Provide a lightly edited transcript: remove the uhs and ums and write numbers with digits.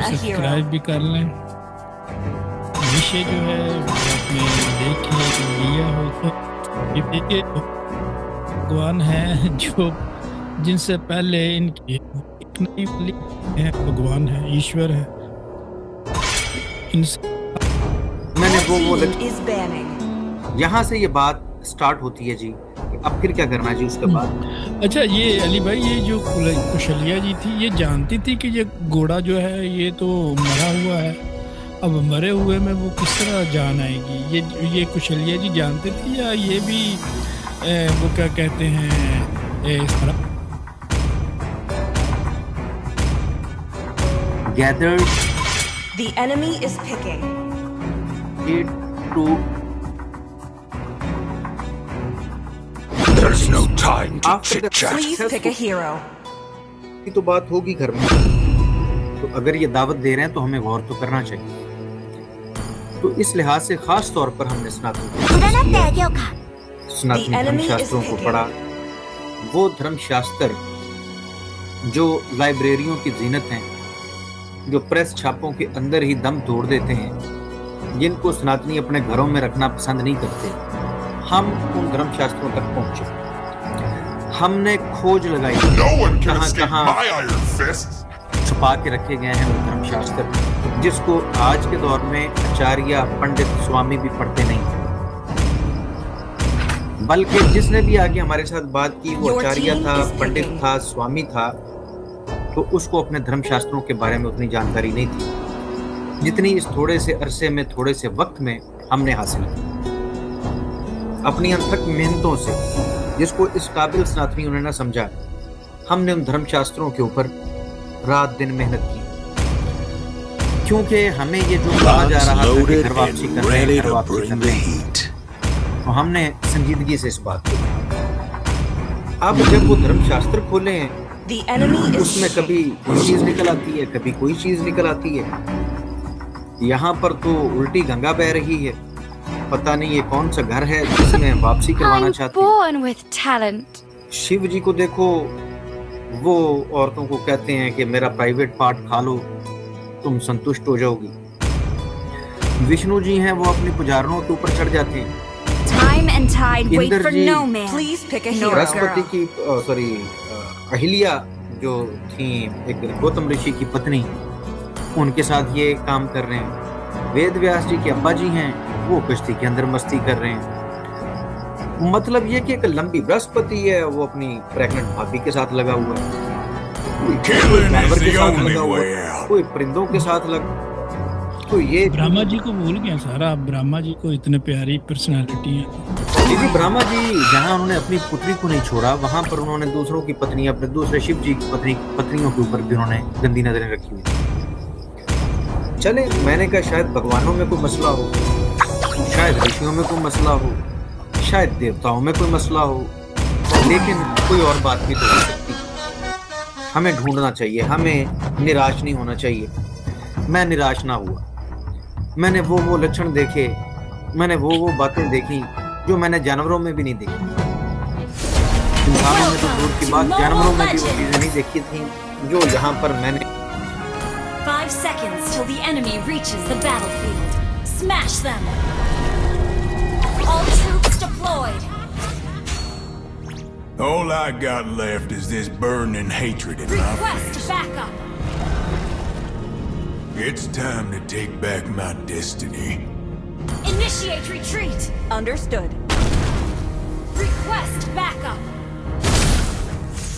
Subscribe भी कर लें। विषय जो है वो आपने देखे लिया हो तो ये देखिए भगवान है जो जिनसे पहले इनकी एक नई वाली है, भगवान है, ईश्वर है। इनसे मैंने वो यहाँ से ये बात स्टार्ट होती है जी। अब फिर क्या करना जी उसके बाद? अच्छा, ये अली भाई, ये जो कुशलिया जी थी, ये जानती थी कि ये घोड़ा जो है ये तो मरा हुआ है, अब मरे हुए में वो किस तरह जान आएगी? ये कुशलिया जी जानते थे या ये भी वो क्या कहते हैं gathered The enemy is picking. it to There's no time to after the chit-chat. Please pick a hero. की तो बात होगी घर में, तो अगर ये दावत दे रहे हैं तो हमें गौर तो करना चाहिए। तो इस लिहाज से खास तौर पर हमने सनातनी धर्मशास्त्रों को पढ़ा। वो धर्मशास्त्र जो लाइब्रेरियों की जीनत हैं, जो प्रेस छापों के अंदर ही दम तोड़ देते हैं, जिनको सनातनी अपने घरों में रखना पसंद नहीं करते, हम उन धर्मशास्त्रों तक पहुंचे। हमने खोज लगाई कहां छुपा के रखे गए हैं वो धर्मशास्त्र, जिसको आज के दौर में आचार्य पंडित स्वामी भी पढ़ते नहीं, बल्कि जिसने भी आगे हमारे साथ बात की वो आचार्य था, पंडित था, स्वामी था, तो उसको अपने धर्मशास्त्रों के बारे में उतनी जानकारी नहीं थी जितनी इस थोड़े से अरसे में, थोड़े से वक्त में हमने हासिल की। अपनी अनथक मेहनतों से, जिसको इस काबिल सनातनी उन्होंने ना समझा, हमने उन धर्मशास्त्रों के ऊपर रात दिन मेहनत की, क्योंकि हमें ये जो कहा जा रहा था कि घर वापसी कर रहे हैं, तो हमने संजीदगी से इस बात को। अब जब वो धर्मशास्त्र खोले हैं, उसमें कभी कोई चीज निकल आती है, कभी कोई चीज निकल आती है। यहाँ पर तो उल्टी गंगा बह रही है। पता नहीं ये कौन सा घर है जिसमें वापसी करवाना चाहते हैं। शिव जी को देखो, वो औरतों को कहते हैं कि मेरा प्राइवेट पार्ट खा लो, तुम संतुष्ट हो जाओगी। विष्णु जी हैं, वो अपनी पुजारनों के ऊपर चढ़ जाते हैं। इंद्र जी, बृहस्पति की अहिल्या जो थी एक गौतम ऋषि की पत्नी, उनके साथ ये काम कर रहे हैं। वेद व्यास जी के अब्बा जी हैं, वो कश्ती के अंदर मस्ती कर रहे हैं। मतलब ये कि एक लंबी बृहस्पति है, वो अपनी प्रेग्नेंट भाभी के साथ लगा हुआ है, कोई परिंदों के साथ लगा। तो ये ब्रह्मा जी को भूल गया सारा। ब्रह्मा जी को इतने प्यारी पर्सनालिटी है। जी, ब्रह्मा जी जहाँ उन्होंने अपनी पुत्री को नहीं छोड़ा, वहां पर उन्होंने दूसरों की पत्नी, अपने दूसरे शिव जी की पत्नियों के ऊपर भी उन्होंने गंदी नजरें रखी हुई। चले, मैंने कहा शायद भगवानों में कोई मसला हो, शायद ऋषियों में कोई मसला हो, शायद देवताओं में कोई मसला हो, लेकिन कोई और बात भी तो हो सकती। हमें ढूंढना चाहिए, हमें निराश नहीं होना चाहिए। मैं निराश ना हुआ। मैंने वो लक्षण देखे, मैंने वो बातें देखी जो मैंने जानवरों में भी नहीं देखी। इंसानों में तो दूर की बात, जानवरों में भी वो चीजें नहीं देखी थी जो यहाँ पर मैंने। 5 seconds till the enemy reaches the battlefield. Smash them. All troops deployed. All I got left is this burning hatred in my Request face. backup. It's time to take back my destiny. Initiate retreat. Understood. Request backup.